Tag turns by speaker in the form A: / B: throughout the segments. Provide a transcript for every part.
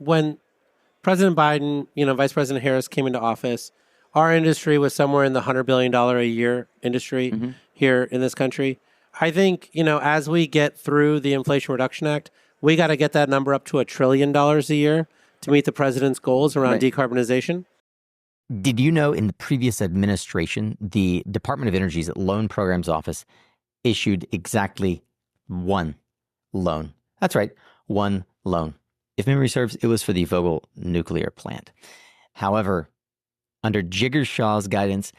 A: when President Biden, Vice President Harris came into office, our industry was somewhere in the $100 billion a year industry here in this country. I think, as we get through the Inflation Reduction Act, we got to get that number up to $1 trillion a year to meet the president's goals around decarbonization.
B: Did you know in the previous administration, the Department of Energy's Loan Programs Office issued exactly one loan? That's right, one loan. If memory serves, it was for the Vogtle nuclear plant. However, under Jigar Shah's guidance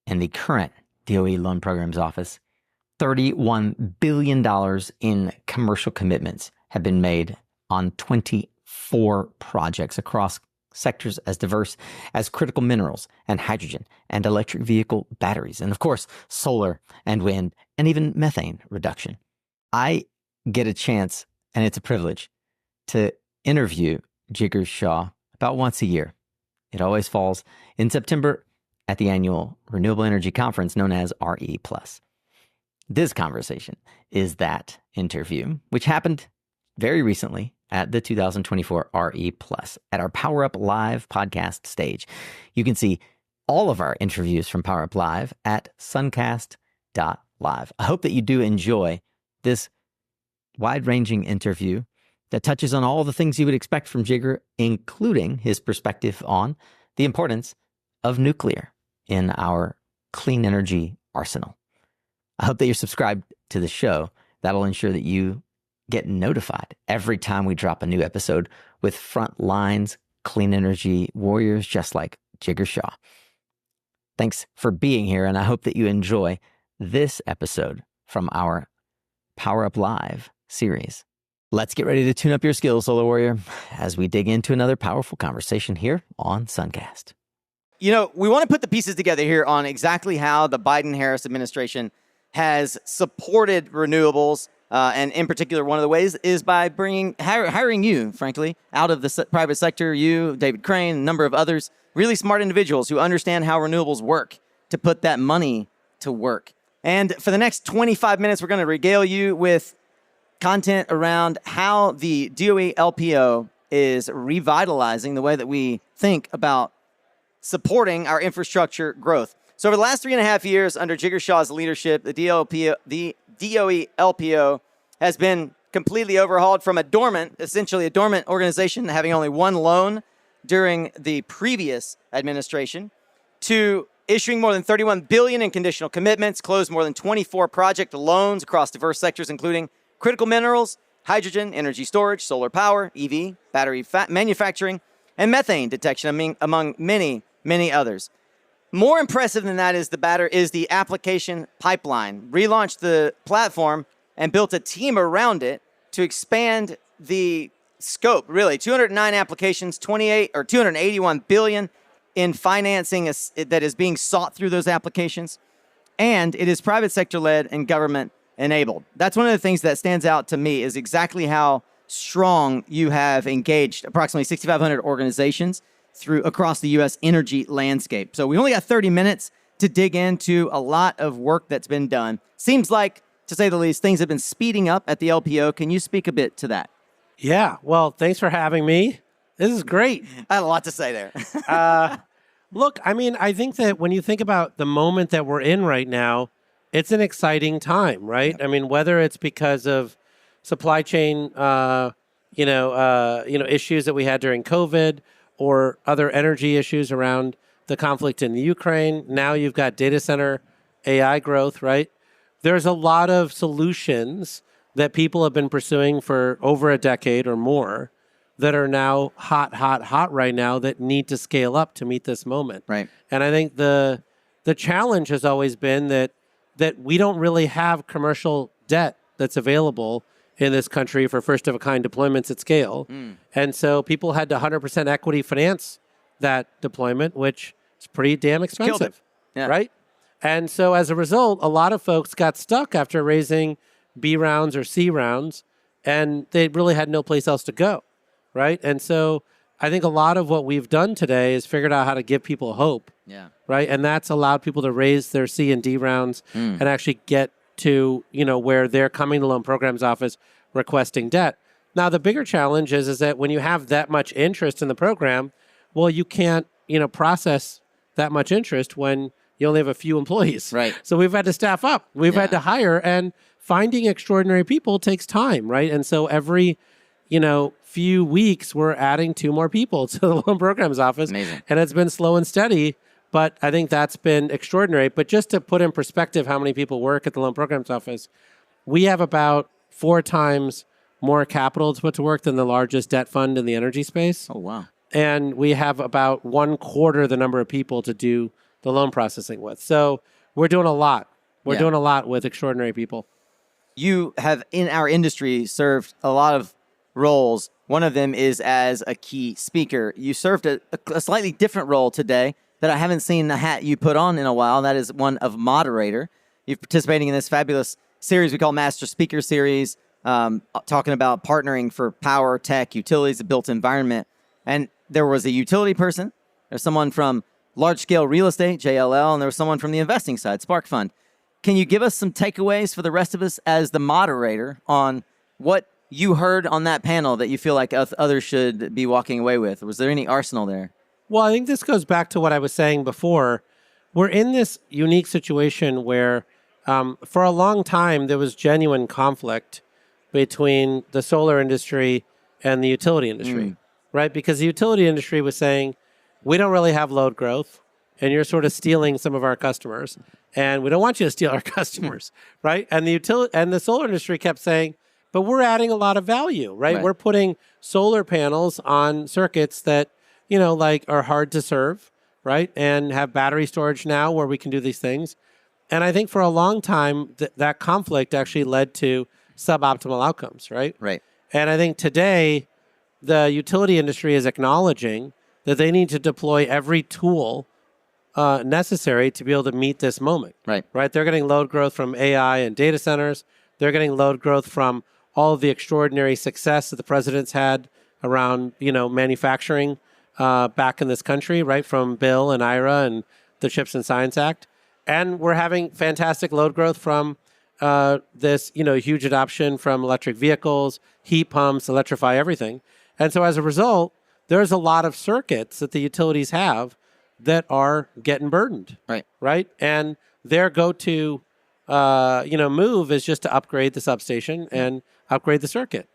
B: and the current DOE Loan Programs Office, $31 billion in commercial commitments have been made on 24 projects across sectors as diverse as critical minerals and hydrogen and electric vehicle batteries, and of course, solar and wind and even methane reduction. I get a chance, and it's a privilege, to interview Jigar Shah about once a year. It always falls in September at the annual Renewable Energy Conference known as RE+. This conversation is that interview, which happened very recently at the 2024 RE+, at our Power Up Live podcast stage. You can see all of our interviews from Power Up Live at suncast.live. I hope that you do enjoy this wide-ranging interview that touches on all the things you would expect from Jigar, including his perspective on the importance of nuclear in our clean energy arsenal. I hope that you're subscribed to the show. That'll ensure that you get notified every time we drop a new episode with front lines clean energy warriors just like Jigar Shah. Thanks for being here, and I hope that you enjoy this episode from our Power Up Live series. Let's get ready to tune up your skills, Solar Warrior, as we dig into another powerful conversation here on Suncast.
C: We want to put the pieces together here on exactly how the Biden-Harris administration has supported renewables, and in particular, one of the ways is by hiring you, frankly, out of the private sector, you, David Crane, a number of others, really smart individuals who understand how renewables work to put that money to work. And for the next 25 minutes, we're going to regale you with content around how the DOE LPO is revitalizing the way that we think about supporting our infrastructure growth. So over the last 3.5 years, under Jigar Shah's leadership, the DOE LPO has been completely overhauled from essentially a dormant organization having only one loan during the previous administration, to issuing more than $31 billion in conditional commitments, closed more than 24 project loans across diverse sectors, including critical minerals, hydrogen, energy storage, solar power, EV, battery manufacturing, and methane detection, among many, many others. More impressive than that is the application pipeline. Relaunched the platform and built a team around it to expand the scope, really. 209 applications, 281 billion in financing that is being sought through those applications. And it is private sector led and government enabled. That's one of the things that stands out to me, is exactly how strong you have engaged approximately 6,500 organizations across the U.S. energy landscape. So we only got 30 minutes to dig into a lot of work that's been done. Seems like, to say the least, things have been speeding up at the LPO. Can you speak a bit to that?
A: Yeah, well, thanks for having me. This is great.
C: I had a lot to say there.
A: Look, I think that when you think about the moment that we're in right now, it's an exciting time, right? Yep. Whether it's because of supply chain, issues that we had during COVID, or other energy issues around the conflict in the Ukraine. Now you've got data center AI growth, right? There's a lot of solutions that people have been pursuing for over a decade or more that are now hot right now that need to scale up to meet this moment.
C: Right.
A: And I think the challenge has always been that we don't really have commercial debt that's available in this country for first-of-a-kind deployments at scale. And so people had to 100% equity finance that deployment, which is pretty damn expensive, right? And so as a result, a lot of folks got stuck after raising B rounds or C rounds, and they really had no place else to go, right? And so I think a lot of what we've done today is figured out how to give people hope, right? And that's allowed people to raise their C and D rounds and actually get to, where they're coming to Loan Programs Office requesting debt. Now, the bigger challenge is that when you have that much interest in the program, well, you can't, process that much interest when you only have a few employees.
C: Right.
A: So we've had to staff up. We've had
C: Yeah.
A: to hire, and finding extraordinary people takes time, right? And so every, few weeks, we're adding 2 more people to the loan programs office.
C: Amazing.
A: And it's been slow and steady, but I think that's been extraordinary. But just to put in perspective how many people work at the loan programs office, we have about 4 times more capital to put to work than the largest debt fund in the energy space.
C: Oh, wow.
A: And we have about 1/4 the number of people to do the loan processing with. So we're doing a lot. We're
C: Yeah.
A: doing a lot with extraordinary people.
C: You have, in our industry, served a lot of roles. One of them is as a key speaker. You served a slightly different role today that I haven't seen the hat you put on in a while, and that is one of moderator. You're participating in this fabulous series we call Master Speaker Series, talking about partnering for power, tech, utilities, the built environment. And there was a utility person, there's someone from large-scale real estate, JLL, and there was someone from the investing side, Spark Fund. Can you give us some takeaways for the rest of us as the moderator on what you heard on that panel that you feel like others should be walking away with? Was there any arsenal there?
A: Well, I think this goes back to what I was saying before. We're in this unique situation where for a long time, there was genuine conflict between the solar industry and the utility industry, right? Because the utility industry was saying, we don't really have load growth, and you're sort of stealing some of our customers, and we don't want you to steal our customers, right? And the solar industry kept saying, but we're adding a lot of value, right? We're putting solar panels on circuits that, are hard to serve, right? And have battery storage now where we can do these things. And I think for a long time, that conflict actually led to suboptimal outcomes, right?
C: Right.
A: And I think today, the utility industry is acknowledging that they need to deploy every tool necessary to be able to meet this moment.
C: Right.
A: They're getting load growth from AI and data centers. They're getting load growth from all of the extraordinary success that the president's had around, manufacturing back in this country, right? From Bill and IRA and the CHIPS and Science Act. And we're having fantastic load growth from this, huge adoption from electric vehicles, heat pumps, electrify everything. And so as a result, there's a lot of circuits that the utilities have that are getting burdened. Right. And their go-to, move is just to upgrade the substation and upgrade the circuit.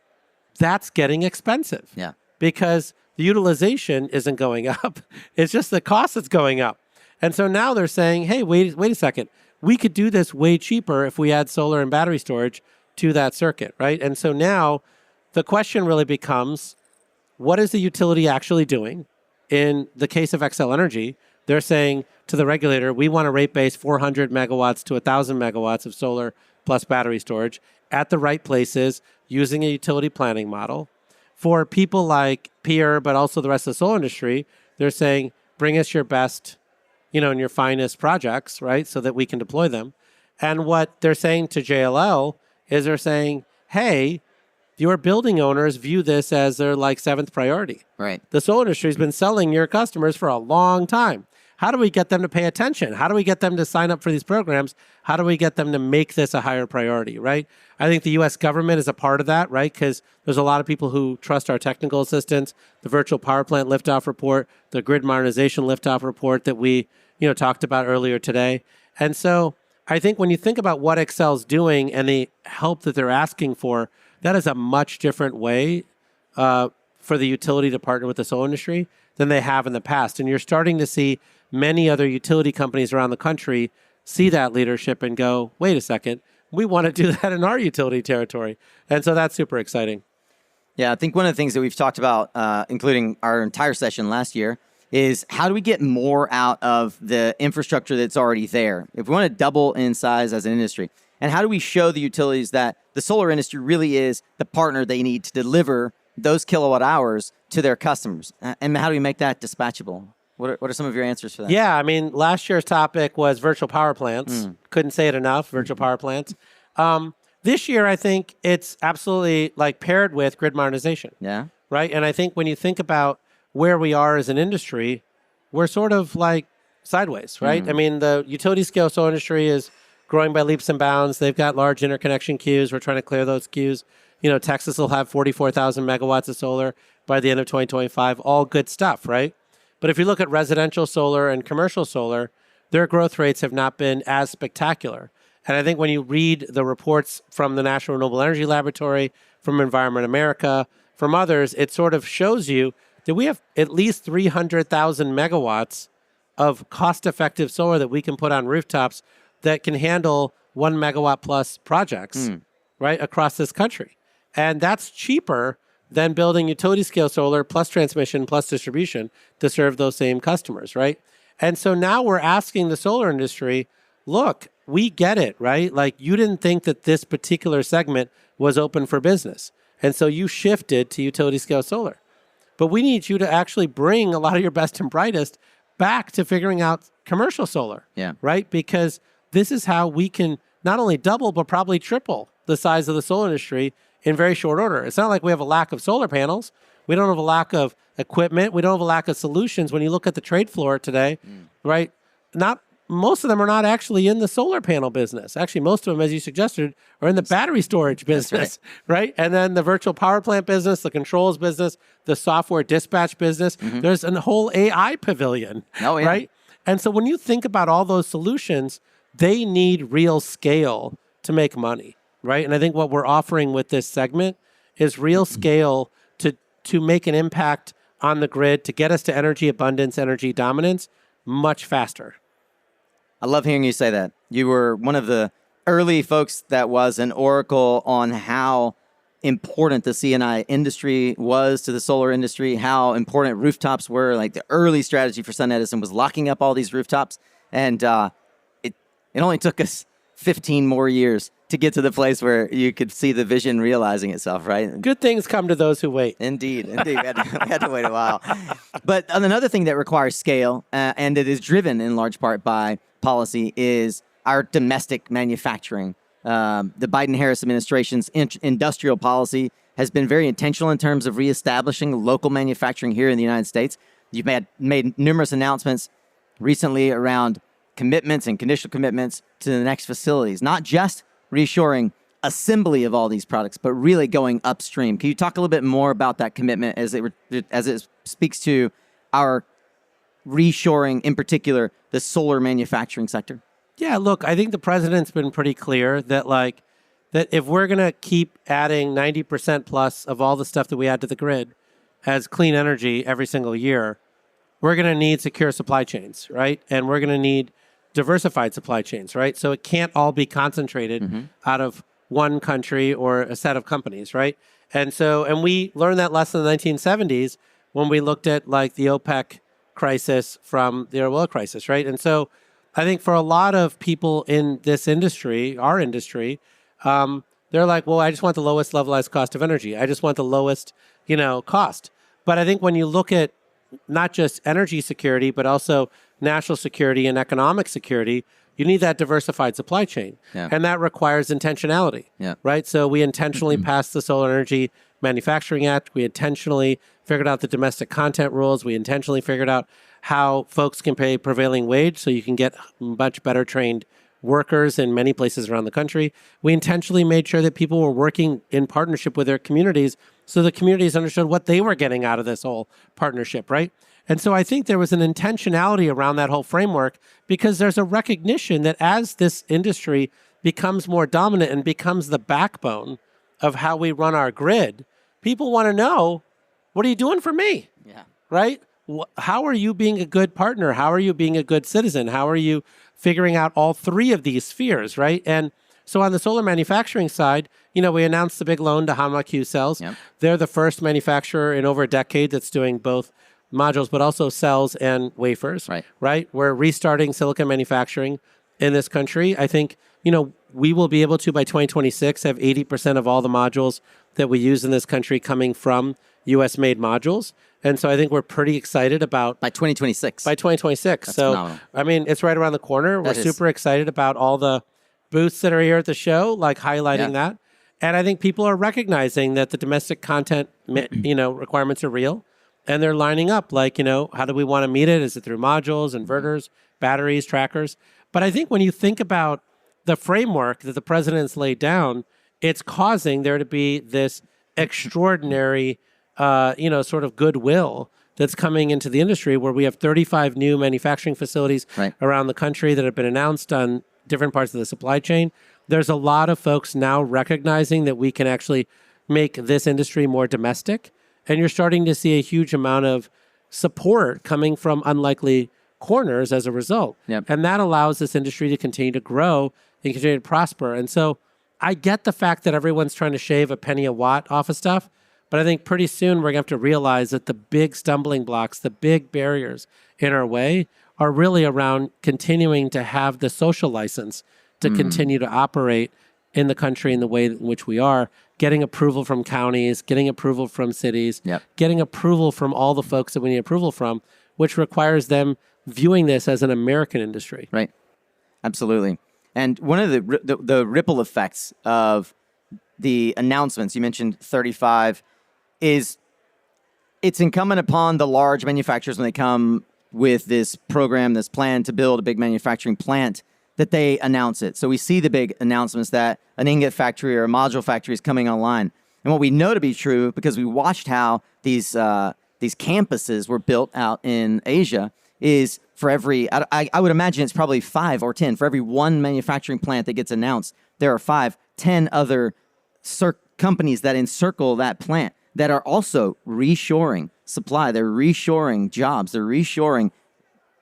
A: That's getting expensive.
C: Yeah.
A: Because the utilization isn't going up. It's just the cost that's going up. And so now they're saying, hey, wait a second. We could do this way cheaper if we add solar and battery storage to that circuit, right? And so now the question really becomes, what is the utility actually doing? In the case of Xcel Energy, they're saying to the regulator, we want to rate base 400 megawatts to 1,000 megawatts of solar plus battery storage at the right places using a utility planning model. For people like Peer, but also the rest of the solar industry, they're saying, bring us your best, and your finest projects, right, so that we can deploy them. And what they're saying to JLL is they're saying, hey, your building owners view this as their 7th priority.
C: Right.
A: The solar industry has been selling your customers for a long time. How do we get them to pay attention? How do we get them to sign up for these programs? How do we get them to make this a higher priority, right? I think the U.S. government is a part of that, right? Because there's a lot of people who trust our technical assistance, the virtual power plant liftoff report, the grid modernization liftoff report that we, talked about earlier today. And so I think when you think about what Xcel's doing and the help that they're asking for, that is a much different way for the utility to partner with the solar industry than they have in the past. And you're starting to see many other utility companies around the country see that leadership and go, wait a second, we want to do that in our utility territory. And so that's super exciting.
C: Yeah, I think one of the things that we've talked about, including our entire session last year, is how do we get more out of the infrastructure that's already there? If we want to double in size as an industry, and how do we show the utilities that the solar industry really is the partner they need to deliver those kilowatt hours to their customers? And how do we make that dispatchable? What are some of your answers for that?
A: Yeah, I mean, last year's topic was virtual power plants. Couldn't say it enough, virtual power plants. This year, I think it's absolutely paired with grid modernization.
C: Yeah.
A: Right? And I think when you think about where we are as an industry, we're sort of sideways, right? I mean, the utility scale solar industry is growing by leaps and bounds. They've got large interconnection queues. We're trying to clear those queues. Texas will have 44,000 megawatts of solar by the end of 2025. All good stuff, right? But if you look at residential solar and commercial solar, their growth rates have not been as spectacular. And I think when you read the reports from the National Renewable Energy Laboratory, from Environment America, from others, it sort of shows you that we have at least 300,000 megawatts of cost-effective solar that we can put on rooftops that can handle 1 megawatt plus projects, right, across this country. And that's cheaper than building utility scale solar plus transmission plus distribution to serve those same customers, right? And so now we're asking the solar industry, look, we get it, right? Like, you didn't think that this particular segment was open for business. And so you shifted to utility scale solar. But we need you to actually bring a lot of your best and brightest back to figuring out commercial solar, right? Because this is how we can not only double, but probably triple the size of the solar industry in very short order. It's not like we have a lack of solar panels. We don't have a lack of equipment. We don't have a lack of solutions. When you look at the trade floor today, right, most of them are not actually in the solar panel business. Actually, most of them, as you suggested, are in the battery storage business, right? And then the virtual power plant business, the controls business, the software dispatch business. There's a whole AI pavilion, right? And so when you think about all those solutions, they need real scale to make money, right? And I think what we're offering with this segment is real scale to make an impact on the grid, to get us to energy abundance, energy dominance much faster.
C: I love hearing you say that. You were one of the early folks that was an oracle on how important the C&I industry was to the solar industry, how important rooftops were. Like, the early strategy for SunEdison was locking up all these rooftops. And it only took us 15 more years to get to the place where you could see the vision realizing itself, right?
A: Good things come to those who wait.
C: Indeed. We had to wait a while. But another thing that requires scale, and it is driven in large part by policy, is our domestic manufacturing. The Biden-Harris administration's industrial policy has been very intentional in terms of reestablishing local manufacturing here in the United States. You've made numerous announcements recently around commitments and conditional commitments to the next facilities, not just reshoring assembly of all these products, but really going upstream. Can you talk a little bit more about that commitment as it speaks to our reshoring, in particular, the solar manufacturing sector?
A: Yeah, look, I think the president's been pretty clear that that if we're going to keep adding 90% plus of all the stuff that we add to the grid as clean energy every single year, we're going to need secure supply chains, right? And we're going to need diversified supply chains, right? So it can't all be concentrated out of one country or a set of companies, right? And we learned that lesson in the 1970s when we looked at the OPEC crisis from the oil crisis, right? And so I think for a lot of people in this industry, our industry, they're like, well, I just want the lowest levelized cost of energy. I just want the lowest, cost. But I think when you look at not just energy security, but also national security and economic security, you need that diversified supply chain. And that requires intentionality, right? So we intentionally passed the Solar Energy Manufacturing Act. We intentionally figured out the domestic content rules. We intentionally figured out how folks can pay prevailing wage so you can get much better trained workers in many places around the country. We intentionally made sure that people were working in partnership with their communities so the communities understood what they were getting out of this whole partnership, right? And so I think there was an intentionality around that whole framework because there's a recognition that as this industry becomes more dominant and becomes the backbone of how we run our grid, people want to know, what are you doing for me? Right? How are you being a good partner? How are you being a good citizen? How are you figuring out all three of these spheres, right? And so on the solar manufacturing side, we announced the big loan to Hanwha Q Cells. They're the first manufacturer in over a decade that's doing both modules, but also cells and wafers, right? We're restarting silicon manufacturing in this country. I think, we will be able to, by 2026, have 80% of all the modules that we use in this country coming from U.S.-made modules. And so I think we're pretty excited about...
C: By 2026.
A: By 2026.
C: That's
A: so,
C: phenomenal.
A: I mean, it's right around the corner. We're super excited about all the booths that are here at the show, highlighting that. And I think people are recognizing that the domestic content, requirements are real. And they're lining up how do we want to meet it? Is it through modules, inverters, batteries, trackers? But I think when you think about the framework that the president's laid down, it's causing there to be this extraordinary, sort of goodwill that's coming into the industry, where we have 35 new manufacturing facilities
B: Right.
A: around the country that have been announced on different parts of the supply chain. There's a lot of folks now recognizing that we can actually make this industry more domestic. And you're starting to see a huge amount of support coming from unlikely corners as a result.
B: Yep.
A: And that allows this industry to continue to grow and continue to prosper. And so I get the fact that everyone's trying to shave a penny a watt off of stuff, but I think pretty soon we're going to have to realize that the big stumbling blocks, the big barriers in our way are really around continuing to have the social license to continue to operate in the country in the way in which we are, getting approval from counties, getting approval from cities,
B: Yep.
A: getting approval from all the folks that we need approval from, which requires them viewing this as an American industry.
B: Right. Absolutely. And one of the ripple effects of the announcements, you mentioned 35, is it's incumbent upon the large manufacturers when they come with this program, this plan to build a big manufacturing plant, that they announce it. So we see the big announcements that an ingot factory or a module factory is coming online. And what we know to be true, because we watched how these campuses were built out in Asia, is for every, I would imagine it's probably 5 or 10. For every one manufacturing plant that gets announced, there are 5, 10 other companies that encircle that plant that are also reshoring supply. They're reshoring jobs. They're reshoring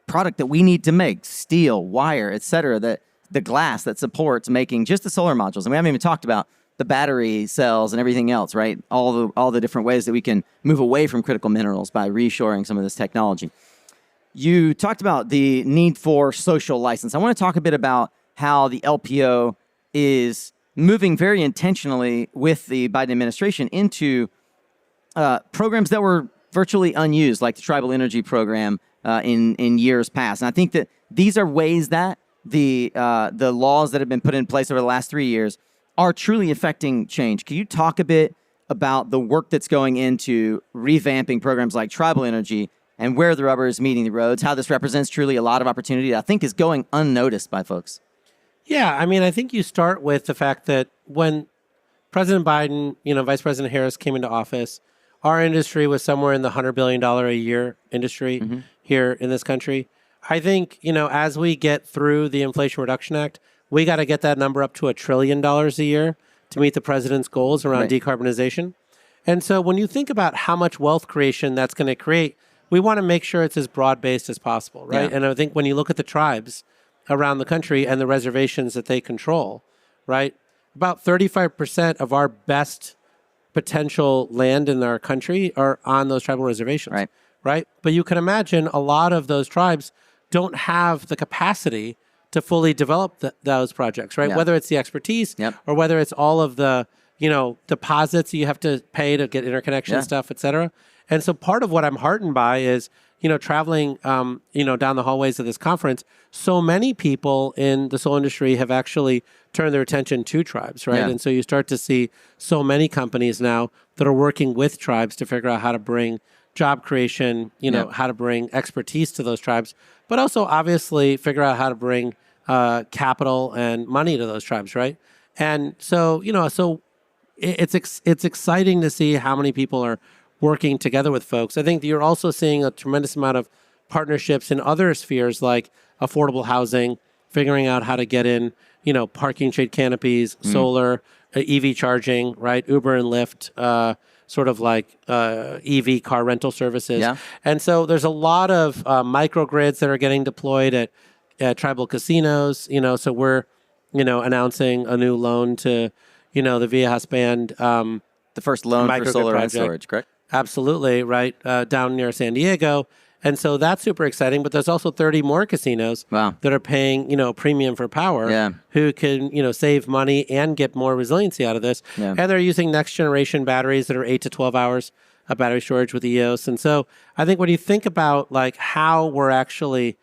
B: product that we need to make, steel, wire, et cetera, that the glass that supports making just the solar modules. And we haven't even talked about the battery cells and everything else, right? All the different ways that we can move away from critical minerals by reshoring some of this technology. You talked about the need for social license. I want to talk a bit about how the LPO is moving very intentionally with the Biden administration into programs that were virtually unused, like the Tribal Energy Program in years past. And I think that these are ways that the laws that have been put in place over the last 3 years are truly affecting change. Can you talk a bit about the work that's going into revamping programs like Tribal Energy and where the rubber is meeting the roads, how this represents truly a lot of opportunity that I think is going unnoticed by folks?
A: Yeah, I mean, I think you start with the fact that when President Biden, Vice President Harris came into office, our industry was somewhere in the $100 billion a year industry here in this country. I think, as we get through the Inflation Reduction Act, we got to get that number up to $1 trillion a year to meet the president's goals around decarbonization. And so when you think about how much wealth creation that's going to create, we want to make sure it's as broad-based as possible, right?
B: Yeah.
A: And I think when you look at the tribes around the country and the reservations that they control, right, about 35% of our best potential land in our country are on those tribal reservations, right? But you can imagine a lot of those tribes don't have the capacity to fully develop those projects, right?
B: Yeah.
A: Whether it's the expertise or whether it's all of the, deposits you have to pay to get interconnection stuff, et cetera. And so part of what I'm heartened by is, traveling, down the hallways of this conference, so many people in the solar industry have actually turned their attention to tribes, right?
B: Yeah.
A: And so you start to see so many companies now that are working with tribes to figure out how to bring job creation, how to bring expertise to those tribes, but also obviously figure out how to bring capital and money to those tribes, right? And so, it's exciting to see how many people are working together with folks. I think that you're also seeing a tremendous amount of partnerships in other spheres like affordable housing, figuring out how to get in, parking shade canopies, solar, EV charging, right? Uber and Lyft, sort of like EV car rental services.
B: Yeah.
A: And so there's a lot of microgrids that are getting deployed at tribal casinos, so we're, announcing a new loan to, the Viejas Band.
B: The first loan for
A: microgrid
B: solar and
A: project.
B: storage, correct?
A: Absolutely, right, down near San Diego. And so that's super exciting. But there's also 30 more casinos that are paying, a premium for power who can, save money and get more resiliency out of this.
B: Yeah.
A: And they're using next generation batteries that are 8 to 12 hours of battery storage with EOS. And so I think when you think about like how we're actually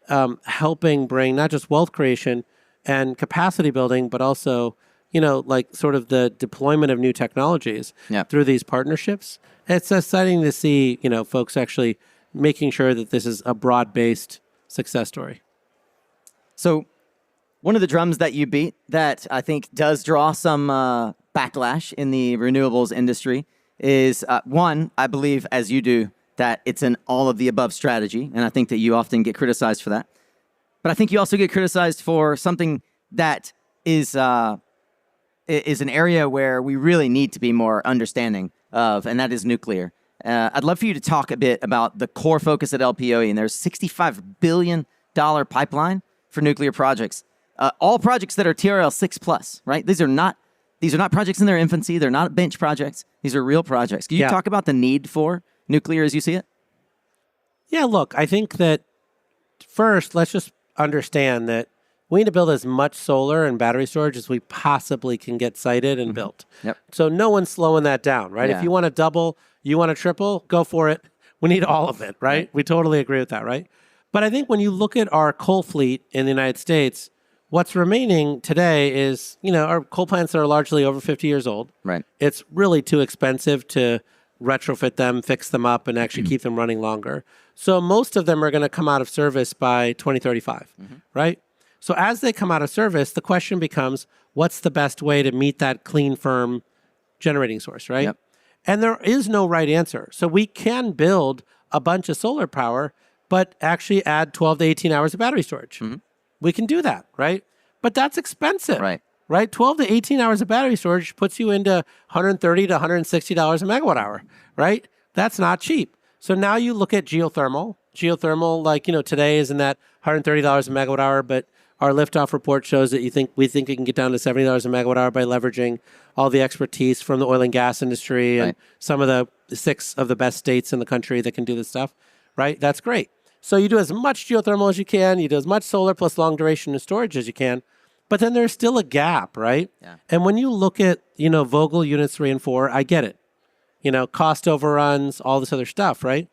A: helping bring not just wealth creation and capacity building, but also, like sort of the deployment of new technologies through these partnerships, it's exciting to see, folks actually making sure that this is a broad-based success story.
C: So One of the drums that you beat that I think does draw some backlash in the renewables industry is one, I believe, as you do, that it's an all of the above strategy. And I think that you often get criticized for that. But I think you also get criticized for something that is an area where we really need to be more understanding of, and that is nuclear. I'd love for you to talk a bit about the core focus at LPOE, and there's $65 billion pipeline for nuclear projects. All projects that are TRL 6+, right? These are not projects in their infancy. They're not bench projects. These are real projects. Can you talk about the need for nuclear as you see it?
A: Yeah, look, I think that first, let's just understand that we need to build as much solar and battery storage as we possibly can get sited and built.
C: Yep.
A: So no one's slowing that down, right?
C: Yeah.
A: If you want to double, you want to triple, go for it. We need all of it, right? We totally agree with that, right? But I think when you look at our coal fleet in the United States, what's remaining today is, our coal plants are largely over 50 years old.
C: Right.
A: It's really too expensive to retrofit them, fix them up, and actually keep them running longer. So most of them are going to come out of service by 2035, right? So as they come out of service, the question becomes, what's the best way to meet that clean, firm generating source, right?
C: Yep.
A: And there is no right answer. So we can build a bunch of solar power, but actually add 12 to 18 hours of battery storage. We can do that, right? But that's expensive, right? 12 to 18 hours of battery storage puts you into $130 to $160 a megawatt hour, right? That's not cheap. So now you look at geothermal. Geothermal, today is in that $130 a megawatt hour, but our liftoff report shows that we think it can get down to $70 a megawatt hour by leveraging all the expertise from the oil and gas industry and some of the 6 of the best states in the country that can do this stuff, right? That's great. So you do as much geothermal as you can, you do as much solar plus long duration and storage as you can, but then there's still a gap, right? Yeah. And when you look at, Vogtle units 3 and 4, I get it. Cost overruns, all this other stuff, right?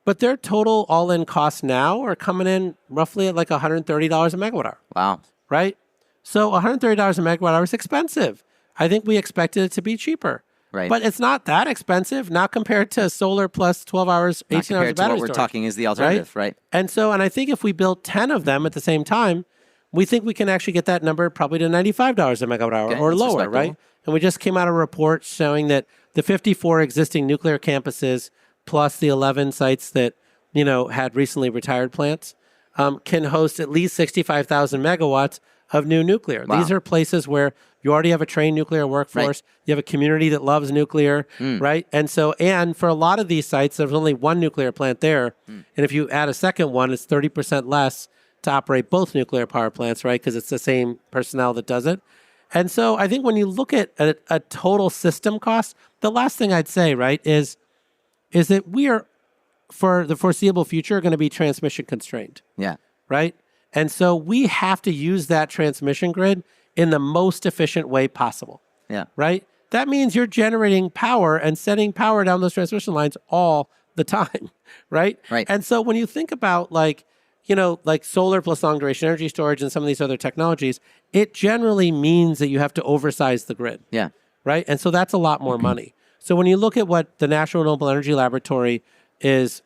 A: But their total all-in costs now are coming in roughly at like $130 a megawatt hour.
C: Wow.
A: Right? So $130 a megawatt hour is expensive. I think we expected it to be cheaper.
C: Right.
A: But it's not that expensive, not compared to solar plus 12 hours, 18 hours of battery
C: to what we're
A: storage.
C: talking is the alternative, right?
A: And I think if we built 10 of them at the same time, we think we can actually get that number probably to $95 a megawatt hour or lower, right? And we just came out a report showing that the 54 existing nuclear campuses plus the 11 sites that, had recently retired plants can host at least 65,000 megawatts of new nuclear.
C: Wow.
A: These are places where you already have a trained nuclear workforce. You have a community that loves nuclear, right? And for a lot of these sites, there's only one nuclear plant there. And if you add a second one, it's 30% less to operate both nuclear power plants, right? Because it's the same personnel that does it. And so I think when you look at a total system cost, the last thing I'd say, right, is that we are, for the foreseeable future, going to be transmission constrained.
C: Yeah.
A: Right? And so we have to use that transmission grid in the most efficient way possible.
C: Yeah.
A: Right? That means you're generating power and sending power down those transmission lines all the time. Right?
C: Right.
A: And so when you think about like solar plus long duration energy storage and some of these other technologies, it generally means that you have to oversize the grid.
C: Yeah.
A: Right? And so that's a lot more money. So when you look at what the National Renewable Energy Laboratory is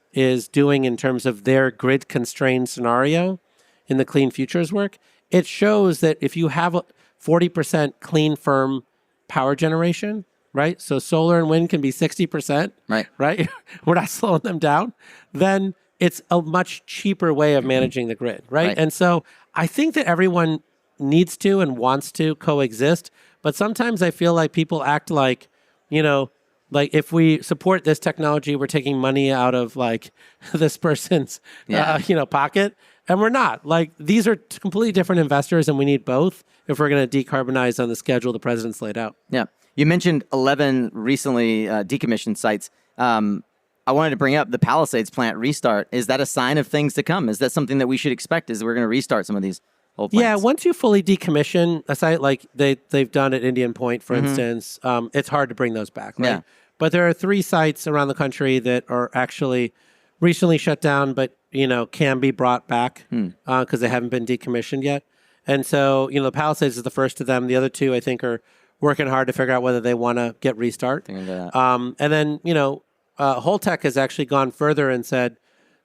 A: doing in terms of their grid constrained scenario in the Clean Futures work, it shows that if you have a 40% clean, firm power generation, right? So solar and wind can be 60%, right? We're not slowing them down. Then it's a much cheaper way of managing the grid, right? And so I think that everyone needs to and wants to coexist, but sometimes I feel like people act like, like if we support this technology, we're taking money out of like this person's, pocket. And we're not. Like these are completely different investors and we need both if we're going to decarbonize on the schedule the president's laid out. Yeah.
C: You mentioned 11 recently decommissioned sites. I wanted to bring up the Palisades plant restart. Is that a sign of things to come? Is that something that we should expect as we're going to restart some of these old plants?
A: Yeah, once you fully decommission a site like they've done at Indian Point, for instance, it's hard to bring those back, right? Yeah. But there are 3 sites around the country that are actually recently shut down, but, can be brought back because they haven't been decommissioned yet. And so, the Palisades is the first of them. The other 2, I think, are working hard to figure out whether they want to get restart. And then, Holtec has actually gone further and said,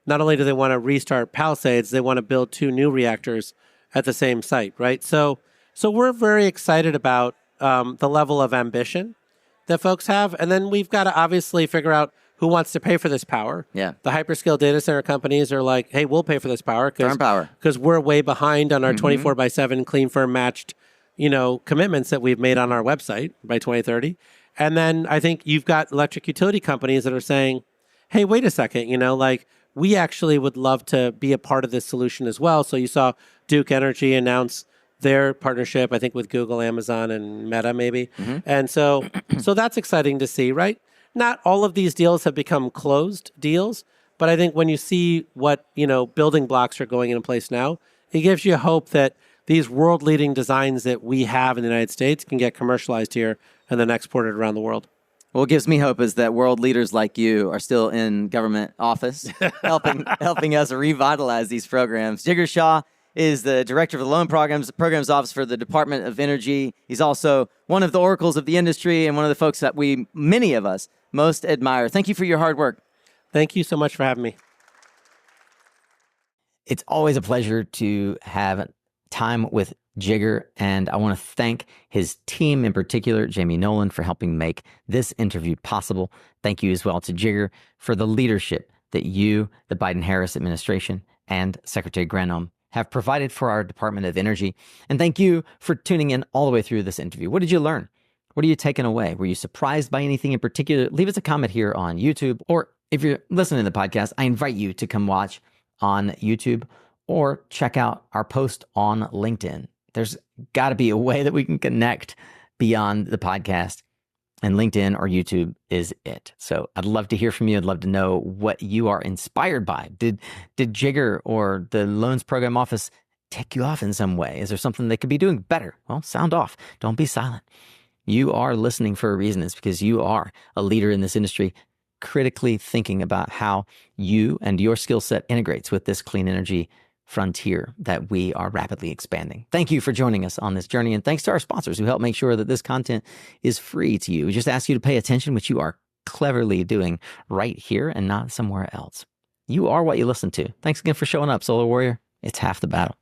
A: not only do they want to restart Palisades, they want to build 2 new reactors at the same site, right? So we're very excited about the level of ambition that folks have. And then we've got to obviously figure out who wants to pay for this power.
C: Yeah.
A: The hyperscale data center companies are like, hey, we'll pay for this power
C: Firm power.
A: because we're way behind on our 24/7 clean firm matched, commitments that we've made on our website by 2030. And then I think you've got electric utility companies that are saying, hey, wait a second, we actually would love to be a part of this solution as well. So you saw Duke Energy announce their partnership, I think with Google, Amazon, and Meta maybe. And so that's exciting to see, right? Not all of these deals have become closed deals, but I think when you see what, building blocks are going in place now, it gives you hope that these world-leading designs that we have in the United States can get commercialized here and then exported around the world.
C: What gives me hope is that world leaders like you are still in government office, helping us revitalize these programs. Jigar Shah is the director of the Loan Programs Office for the Department of Energy. He's also one of the oracles of the industry and one of the folks that many of us, most admire. Thank you for your hard work.
A: Thank you so much for having me.
B: It's always a pleasure to have time with Jigar, and I want to thank his team, in particular, Jamie Nolan, for helping make this interview possible. Thank you as well to Jigar for the leadership that you, the Biden-Harris administration, and Secretary Granholm have provided for our Department of Energy. And thank you for tuning in all the way through this interview. What did you learn? What are you taking away? Were you surprised by anything in particular? Leave us a comment here on YouTube, or if you're listening to the podcast, I invite you to come watch on YouTube or check out our post on LinkedIn. There's got to be a way that we can connect beyond the podcast, and LinkedIn or YouTube is it. So I'd love to hear from you. I'd love to know what you are inspired by. Did Jigar or the Loans Program Office tick you off in some way? Is there something they could be doing better? Well, sound off. Don't be silent. You are listening for a reason. It's because you are a leader in this industry, critically thinking about how you and your skill set integrates with this clean energy frontier that we are rapidly expanding. Thank you for joining us on this journey, and thanks to our sponsors who help make sure that this content is free to you. We just ask you to pay attention, which you are cleverly doing right here and not somewhere else. You are what you listen to. Thanks again for showing up, Solar Warrior. It's half the battle.